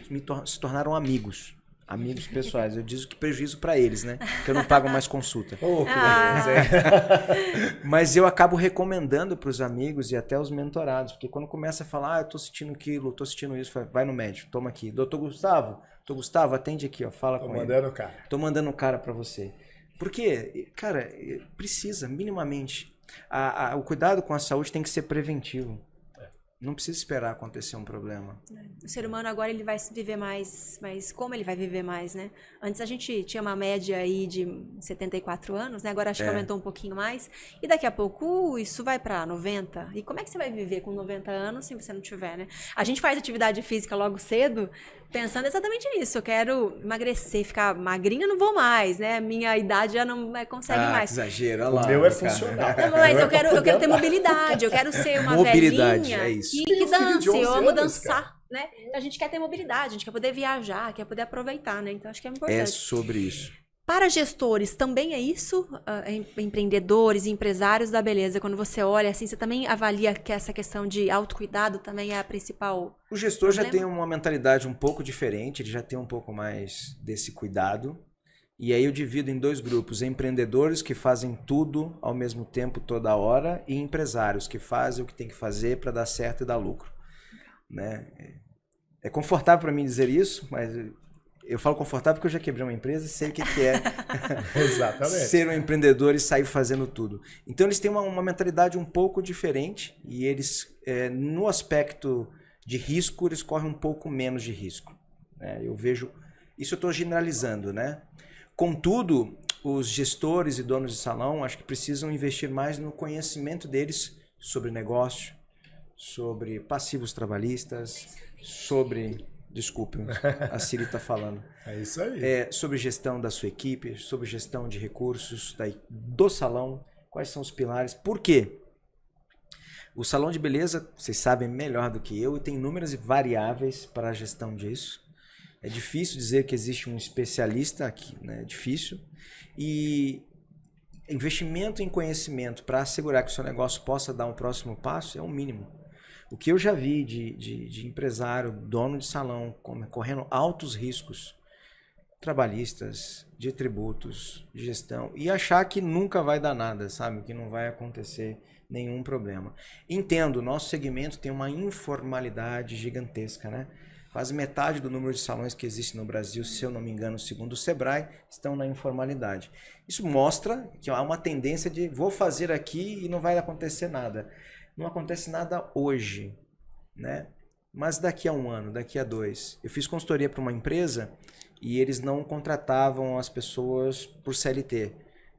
se tornaram amigos. Amigos pessoais. Eu digo que prejuízo para eles, né? Que eu não pago mais consulta. Oh, que beleza, hein? Mas eu acabo recomendando para os amigos e até os mentorados. Porque quando começa a falar, eu tô sentindo aquilo, tô sentindo isso, vai no médico, toma aqui. Doutor Gustavo, atende aqui, ó, fala com ele. Tô mandando o cara. Tô mandando o cara para você. Porque, cara, precisa, minimamente. O cuidado com a saúde tem que ser preventivo. Não precisa esperar acontecer um problema. O ser humano agora ele vai viver mais, mas como ele vai viver mais, né? Antes a gente tinha uma média aí de 74 anos, né? Agora acho que aumentou um pouquinho mais. E daqui a pouco isso vai para 90. E como é que você vai viver com 90 anos se você não tiver, né? A gente faz atividade física logo cedo, pensando exatamente nisso. Eu quero emagrecer, ficar magrinha, não vou mais, né? Minha idade já não consegue mais. Exagero, olha lá. O meu é funcional. Não, mas eu quero ter mobilidade, eu quero ser uma Mobilidade, velhinha é isso. que Tenho filho dance, de 11 eu amo anos, dançar, cara. né? A gente quer ter mobilidade, a gente quer poder viajar, quer poder aproveitar, né? Então acho que é importante. É sobre isso. Para gestores, também é isso? Empreendedores e empresários da beleza, quando você olha assim, você também avalia que essa questão de autocuidado também é a principal? O gestor já problema? tem uma mentalidade um pouco diferente, ele já tem um pouco mais desse cuidado. E aí eu divido em dois grupos, empreendedores que fazem tudo ao mesmo tempo, toda hora, e empresários que fazem o que tem que fazer para dar certo e dar lucro. Né? É confortável para mim dizer isso, mas eu falo confortável porque eu já quebrei uma empresa e sei o que é Exatamente. ser um empreendedor e sair fazendo tudo. Então eles têm uma mentalidade um pouco diferente e eles, no aspecto de risco, eles correm um pouco menos de risco. Né? Eu vejo, isso eu estou generalizando, né? Contudo, os gestores e donos de salão acho que precisam investir mais no conhecimento deles sobre negócio, sobre passivos trabalhistas, sobre... Desculpe, a Siri está falando. É isso aí. Sobre gestão da sua equipe, sobre gestão de recursos do salão, quais são os pilares. Por quê? O salão de beleza, vocês sabem melhor do que eu, e tem inúmeras variáveis para a gestão disso. É difícil dizer que existe um especialista aqui, né? É difícil. E investimento em conhecimento para assegurar que o seu negócio possa dar um próximo passo é o mínimo. O que eu já vi de empresário, dono de salão, correndo altos riscos, trabalhistas, de tributos, de gestão, e achar que nunca vai dar nada, sabe? Que não vai acontecer nenhum problema. Entendo, nosso segmento tem uma informalidade gigantesca, né? Quase metade do número de salões que existe no Brasil, se eu não me engano, segundo o Sebrae, estão na informalidade. Isso mostra que há uma tendência de vou fazer aqui e não vai acontecer nada. Não acontece nada hoje, né? Mas daqui a 1 ano, daqui a 2. Eu fiz consultoria para uma empresa e eles não contratavam as pessoas por CLT.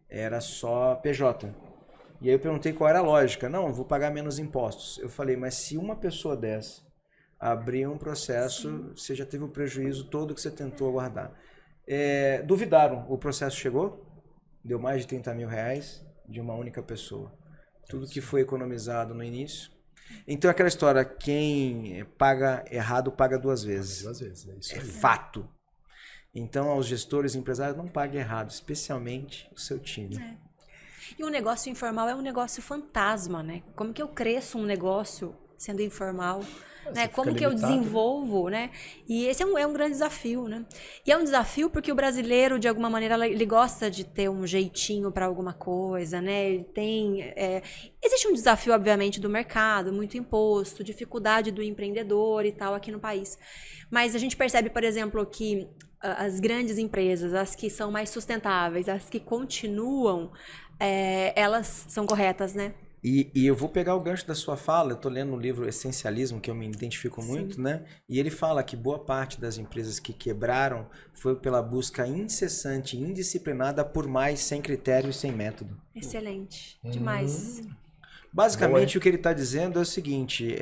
Era só PJ. E aí eu perguntei qual era a lógica. Não, eu vou pagar menos impostos. Eu falei, mas se uma pessoa dessa abrir um processo, você já teve o prejuízo todo que você tentou guardar. Duvidaram. O processo chegou, deu mais de 30 mil reais de uma única pessoa. Tudo que foi economizado no início. Então, aquela história, quem paga errado, paga 2 vezes. 2 vezes, é isso aí. Fato. Então, aos gestores e empresários, não pague errado, especialmente o seu time. E o negócio informal é um negócio fantasma, né? Como que eu cresço um negócio sendo informal? Né? Como que eu desenvolvo, né? E esse é um grande desafio, né? E é um desafio porque o brasileiro, de alguma maneira, ele gosta de ter um jeitinho para alguma coisa, né? Ele tem... Existe um desafio, obviamente, do mercado, muito imposto, dificuldade do empreendedor e tal aqui no país. Mas a gente percebe, por exemplo, que as grandes empresas, as que são mais sustentáveis, as que continuam, elas são corretas, né? E eu vou pegar o gancho da sua fala, eu estou lendo o livro Essencialismo, que eu me identifico muito, né? E ele fala que boa parte das empresas que quebraram foi pela busca incessante, indisciplinada por mais, sem critério e sem método. Excelente, demais. Basicamente, o que ele está dizendo é o seguinte,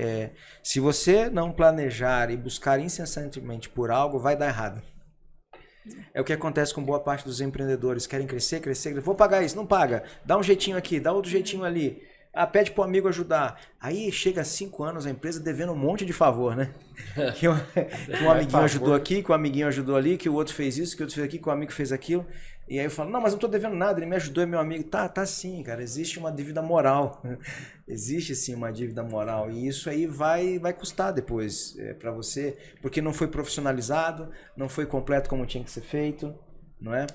se você não planejar e buscar incessantemente por algo, vai dar errado. É o que acontece com boa parte dos empreendedores, querem crescer, vou pagar isso, não paga, dá um jeitinho aqui, dá outro jeitinho ali. Pede pro amigo ajudar. Aí chega a 5 anos a empresa devendo um monte de favor, né? Que um amiguinho ajudou aqui, que o amiguinho ajudou ali, que o outro fez isso, que o outro fez aquilo, que o amigo fez aquilo. E aí eu falo, não, mas eu não tô devendo nada, ele me ajudou, é meu amigo. Tá sim, cara, existe uma dívida moral. Existe sim uma dívida moral. E isso aí vai custar depois para você, porque não foi profissionalizado, não foi completo como tinha que ser feito, não é?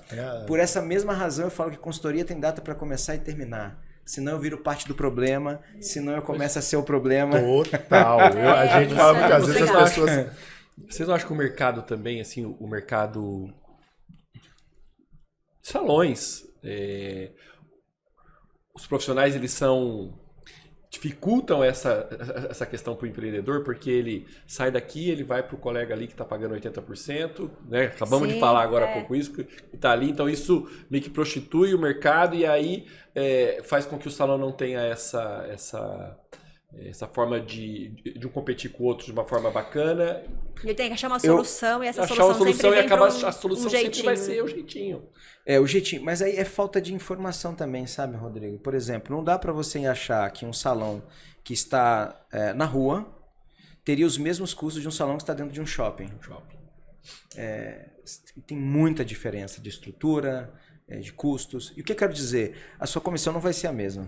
Por essa mesma razão eu falo que consultoria tem data para começar e terminar. Senão eu viro parte do problema, senão eu começo a ser o problema. Total. A gente fala que às vezes as pessoas... Vocês não acham que o mercado também, assim, o mercado... Salões, os profissionais, eles dificultam essa questão para o empreendedor, porque ele sai daqui, ele vai para o colega ali que está pagando 80%, né? Acabamos de falar agora há pouco isso, que está ali, então isso meio que prostitui o mercado e aí faz com que o salão não tenha essa forma de um competir com o outro de uma forma bacana. Ele tem que achar uma solução e essa solução sempre vem a solução sempre vai ser o jeitinho. O jeitinho, mas aí é falta de informação também, sabe, Rodrigo? Por exemplo, não dá para você achar que um salão que está na rua teria os mesmos custos de um salão que está dentro de um shopping. Tem muita diferença de estrutura, de custos. E o que eu quero dizer? A sua comissão não vai ser a mesma.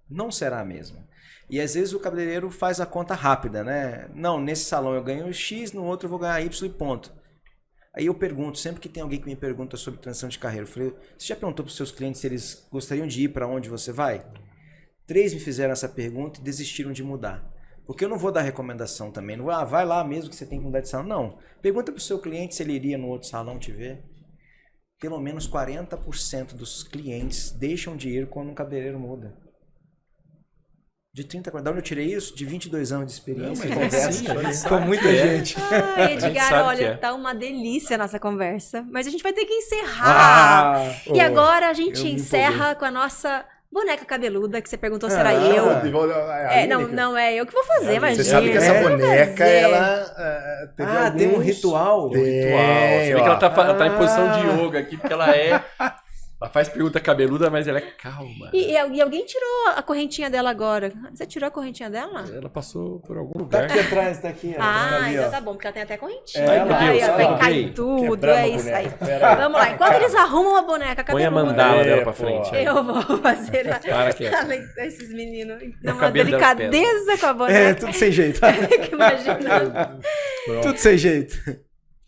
Não será a mesma. E às vezes o cabeleireiro faz a conta rápida, né? Não, nesse salão eu ganho X, no outro eu vou ganhar Y e ponto. Aí eu pergunto, sempre que tem alguém que me pergunta sobre transição de carreira, eu falei, você já perguntou para os seus clientes se eles gostariam de ir para onde você vai? 3 me fizeram essa pergunta e desistiram de mudar. Porque eu não vou dar recomendação também. Não vou, vai lá mesmo que você tem que mudar de salão. Não. Pergunta para o seu cliente se ele iria no outro salão te ver. Pelo menos 40% dos clientes deixam de ir quando um cabeleireiro muda. De 30 a 40. Da onde eu tirei isso? De 22 anos de experiência e conversa com muita gente. Edgar, olha, tá uma delícia a nossa conversa. Mas a gente vai ter que encerrar. E agora a gente encerra com a nossa boneca cabeluda, que você perguntou se era eu. Não é eu que vou fazer, mas você sabe que essa boneca, ela teve tem um ritual. Você vê que ela tá em posição de yoga aqui, porque ela faz pergunta cabeluda, mas ela é calma. E alguém tirou a correntinha dela agora. Você tirou a correntinha dela? Ela passou por algum lugar. Tá aqui atrás, tá aqui. Então tá bom, porque ela tem até correntinha. Vai cair tudo, é isso aí. Vamos lá, enquanto eles arrumam a boneca cabeluda. Põe a mandala dela pra frente. Eu vou fazer esses meninos. Uma delicadeza com a boneca. Tudo sem jeito. Imagina. Tudo sem jeito.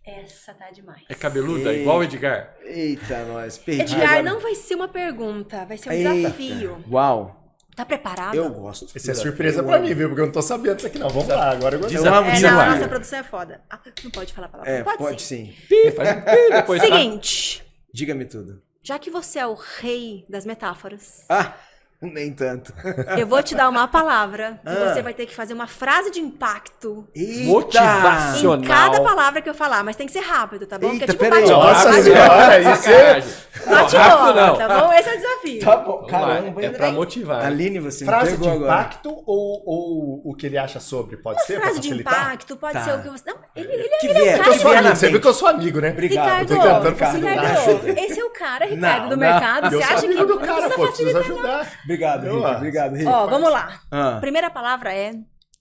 Essa tá demais. É cabeluda, igual o Edgar? Eita, nós, perdi. Edgar, agora. não vai ser uma pergunta, vai ser um Eita. desafio. Uau, Tá preparado? eu gosto. Isso é surpresa pra mim, viu? Porque eu não tô sabendo isso aqui não. Vamos lá, agora eu gostei. Eu amo Não, desafio. nossa produção é foda. Ah, não pode falar palavra. É, pode, pode sim. sim. Faz um pi, depois tá. Seguinte, Diga-me tudo. já que você é o rei das metáforas, Ah, nem tanto. eu vou te dar uma palavra e Ah. você vai ter que fazer uma frase de impacto Eita! Motivacional. em cada palavra que eu falar, mas tem que ser rápido, tá bom? Eita, Porque é tipo peraí. bate-bola. Nossa Bate-bola, senhora, isso é... Sacanagem. Não, rápido bate-bola, não. tá bom? Esse é o desafio. Tá bom, Vamos lá, caramba. é pra motivar. Aline, você Frase me de pegou agora. impacto ou o que ele acha sobre? Pode ser? Pra Frase de facilitar? impacto pode Tá. ser o que você... Não, ele Que é vier, um Porque eu sou cara... amigo, você viu que eu sou amigo, né? Obrigado. Ricardo, tô tentando Ricardo, facilitar. esse é o cara, Ricardo, Não, do não. mercado. Eu Você sou acha que amigo do não cara, precisa pô, preciso facilitar, não. ajudar. Obrigado, Eu Rick. acho. Obrigado, Rick. Ó, vamos lá. Ah. Primeira palavra é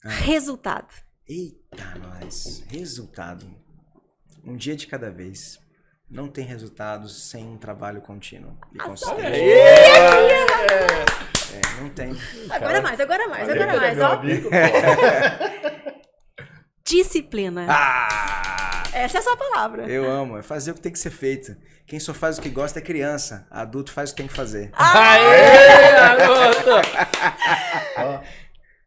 resultado. Eita, nós. Resultado. Um dia de cada vez. Não tem resultados sem um trabalho contínuo e constante. Não tem. Agora mais, Ele é meu ó. amigo. Disciplina. Ah! Essa é a sua palavra. Eu amo. É fazer o que tem que ser feito. Quem só faz o que gosta é criança. Adulto faz o que tem que fazer. Aê, garoto!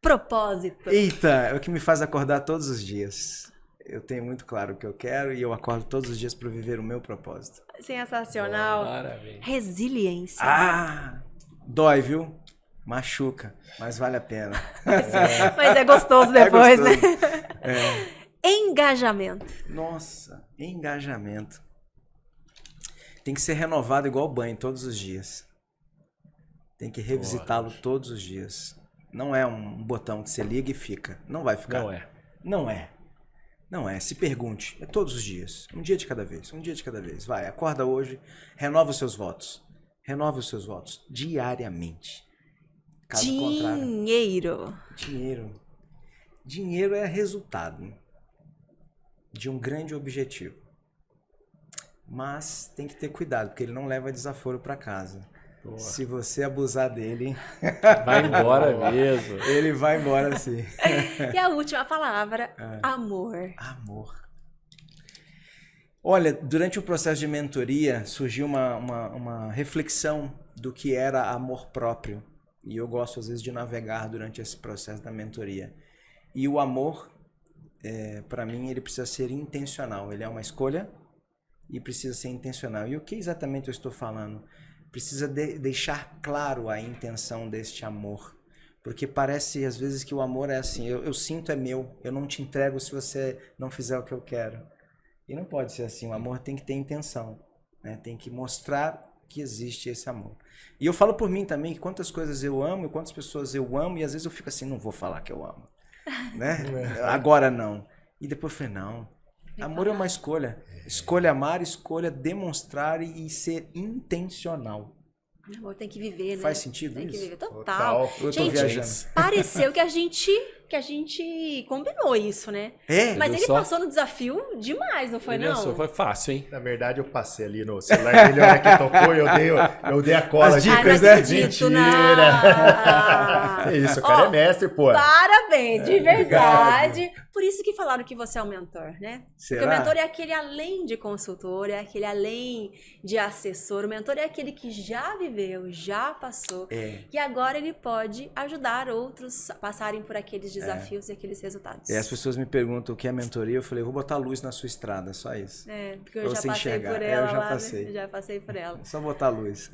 Propósito. Eita, é o que me faz acordar todos os dias. Eu tenho muito claro o que eu quero e eu acordo todos os dias para viver o meu propósito. Sensacional. Parabéns. Resiliência. Ah! Dói, viu? Machuca, mas vale a pena. Mas é gostoso depois, gostoso. né? Engajamento. Nossa, engajamento. Tem que ser renovado igual banho todos os dias. Tem que revisitá-lo todos os dias. Não é um botão que você liga e fica. Não vai ficar. Não é. Não é. Não é. Se pergunte. É todos os dias. Um dia de cada vez. Um dia de cada vez. Vai, acorda hoje. Renova os seus votos. Renova os seus votos. Diariamente. Caso contrário. Dinheiro. Dinheiro. Dinheiro é resultado de um grande objetivo. Mas tem que ter cuidado, porque ele não leva desaforo para casa. Boa. Se você abusar dele, Vai embora mesmo. ele vai embora assim. E a última palavra, amor. Amor. Olha, durante o processo de mentoria surgiu uma reflexão do que era amor próprio. E eu gosto às vezes de navegar durante esse processo da mentoria. E o amor, para mim, ele precisa ser intencional. Ele é uma escolha e precisa ser intencional. E o que exatamente eu estou falando? Precisa deixar claro a intenção deste amor. Porque parece às vezes que o amor é assim, eu sinto é meu, eu não te entrego se você não fizer o que eu quero. E não pode ser assim, o amor tem que ter intenção, né? Tem que mostrar que existe esse amor. E eu falo por mim também, que quantas coisas eu amo, e quantas pessoas eu amo, e às vezes eu fico assim, não vou falar que eu amo. Né? Agora não. E depois eu falei, não. Amor é uma escolha. Escolha amar, escolha demonstrar e ser intencional. Amor tem que viver, né? Faz sentido Tem que isso? viver. Total. Total. Eu tô Gente, viajando. pareceu que a gente combinou isso, né? É? Mas viu ele só? passou no desafio demais, não foi, Ele não? lançou, foi fácil, hein? Na verdade, eu passei ali no celular dele, a hora que tocou, eu dei a cola. As de- dicas, não né? acredito, Mentira. não. É isso, o cara Ó, é mestre, pô. Parabéns, de verdade. Por isso que falaram que você é o mentor, né? Será? Porque o mentor é aquele além de consultor, é aquele além de assessor. O mentor é aquele que já viveu, já passou. E agora ele pode ajudar outros a passarem por aqueles desafios e aqueles resultados. E as pessoas me perguntam o que é mentoria, eu falei, eu vou botar luz na sua estrada, só isso. É, porque eu Pra já você passei enxergar. por É, ela eu já lá, passei. né? Já passei por ela. Só botar luz.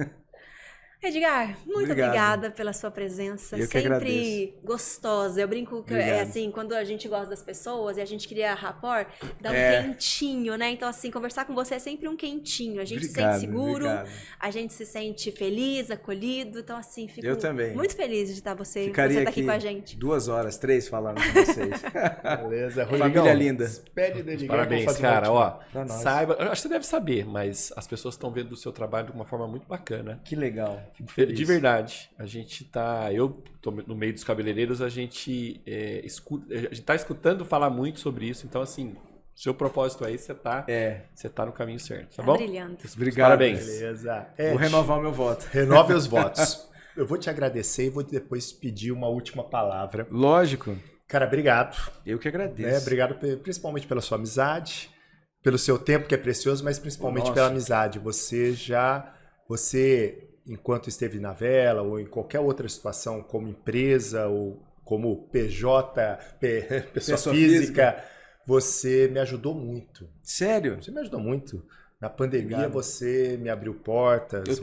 Edgar, muito Obrigado. obrigada pela sua presença. Eu que Sempre agradeço. gostosa. Eu brinco que é Obrigado. assim, quando a gente gosta das pessoas e a gente cria rapport, dá um É. quentinho, né? Então, assim, conversar com você é sempre um quentinho. A gente Obrigado, se sente seguro, obrigado. a gente se sente feliz, acolhido. Então, assim, fico Eu também. muito feliz de estar você Ficaria tá aqui com a gente. 2 horas, 3 falando com vocês. Beleza, Família linda. Pede dele. Parabéns, cara. Ó, Pra nós. saiba, eu acho que você deve saber, mas as pessoas estão vendo o seu trabalho de uma forma muito bacana. Que legal. Fico feliz. De verdade, a gente tá. Eu tô no meio dos cabeleireiros, a gente tá escutando falar muito sobre isso, então, assim, seu propósito aí, você tá no caminho certo, tá Tá bom? brilhando. Obrigado. Parabéns. Beleza. Vou renovar o meu voto. Renove os votos. Eu vou te agradecer e vou depois pedir uma última palavra. Lógico. Cara, obrigado. Eu que Né? agradeço. Obrigado principalmente pela sua amizade, pelo seu tempo, que é precioso, mas principalmente pela amizade. Você, enquanto esteve na Vela ou em qualquer outra situação, como empresa ou como PJ, pessoa física, você me ajudou muito. Sério? Você me ajudou muito. Na pandemia, você me abriu portas. Eu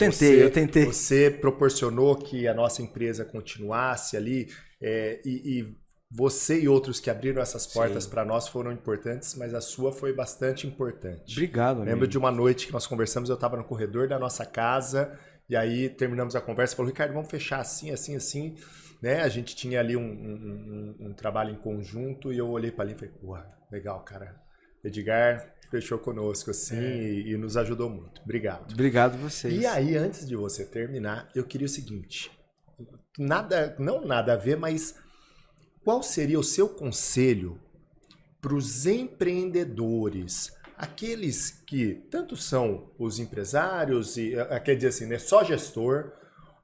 tentei. Você proporcionou que a nossa empresa continuasse ali. E você e outros que abriram essas portas para nós foram importantes, mas a sua foi bastante importante. Obrigado, amigo. Lembro de uma noite que nós conversamos, eu estava no corredor da nossa casa, e aí terminamos a conversa, falou, Ricardo, vamos fechar assim, assim, assim. Né? A gente tinha ali um trabalho em conjunto, e eu olhei para ali e falei, pô, legal, cara. Edgar fechou conosco assim e nos ajudou muito. Obrigado. Obrigado vocês. E aí, antes de você terminar, eu queria o seguinte, não nada a ver, mas qual seria o seu conselho para os empreendedores, aqueles que tanto são os empresários, quer dizer assim, né, só gestor,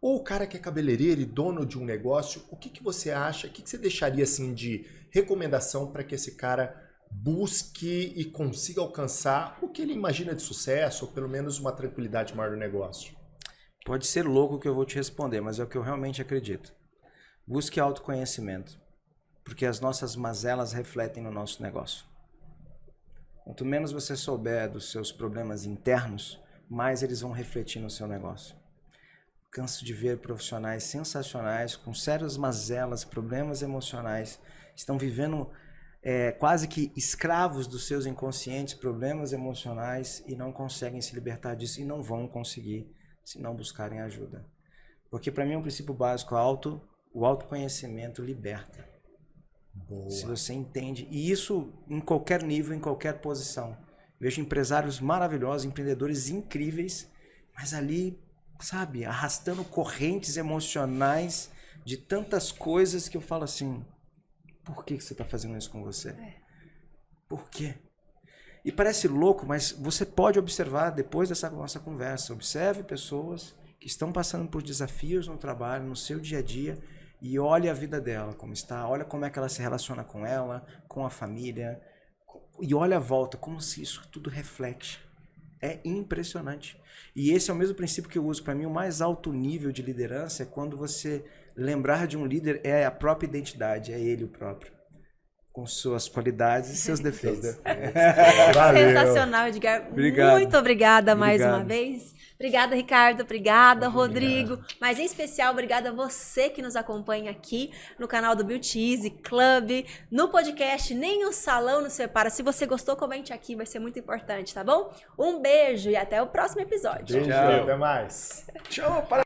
ou o cara que é cabeleireiro e dono de um negócio, o que você acha, o que você deixaria assim de recomendação para que esse cara busque e consiga alcançar o que ele imagina de sucesso, ou pelo menos uma tranquilidade maior no negócio? Pode ser louco o que eu vou te responder, mas é o que eu realmente acredito. Busque autoconhecimento, porque as nossas mazelas refletem no nosso negócio. Quanto menos você souber dos seus problemas internos, mais eles vão refletir no seu negócio. Canso de ver profissionais sensacionais, com sérias mazelas, problemas emocionais, estão vivendo quase que escravos dos seus inconscientes, problemas emocionais, e não conseguem se libertar disso, e não vão conseguir se não buscarem ajuda. Porque para mim é um princípio básico, o autoconhecimento liberta. Boa. Se você entende, e isso em qualquer nível, em qualquer posição. Vejo empresários maravilhosos, empreendedores incríveis, mas ali, sabe, arrastando correntes emocionais de tantas coisas que eu falo assim, por que você está fazendo isso com você? Por quê? E parece louco, mas você pode observar depois dessa nossa conversa. Observe pessoas que estão passando por desafios no trabalho, no seu dia a dia, e olhe a vida dela como está. Olha como é que ela se relaciona com ela, com a família. E olha a volta, como se isso tudo reflete. É impressionante. E esse é o mesmo princípio que eu uso. Para mim, o mais alto nível de liderança é quando você lembrar de um líder, é a própria identidade, é ele o próprio. Com suas qualidades e seus defeitos. Sensacional, Edgar. Obrigado. Muito obrigada mais uma vez. Obrigada, Ricardo. Obrigada, Rodrigo. Mas em especial, obrigada a você que nos acompanha aqui no canal do Beauty Club, no podcast Nem o Salão Nos Separa. Se você gostou, comente aqui, vai ser muito importante, tá bom? Um beijo e até o próximo episódio. Beijo, até mais. Tchau, para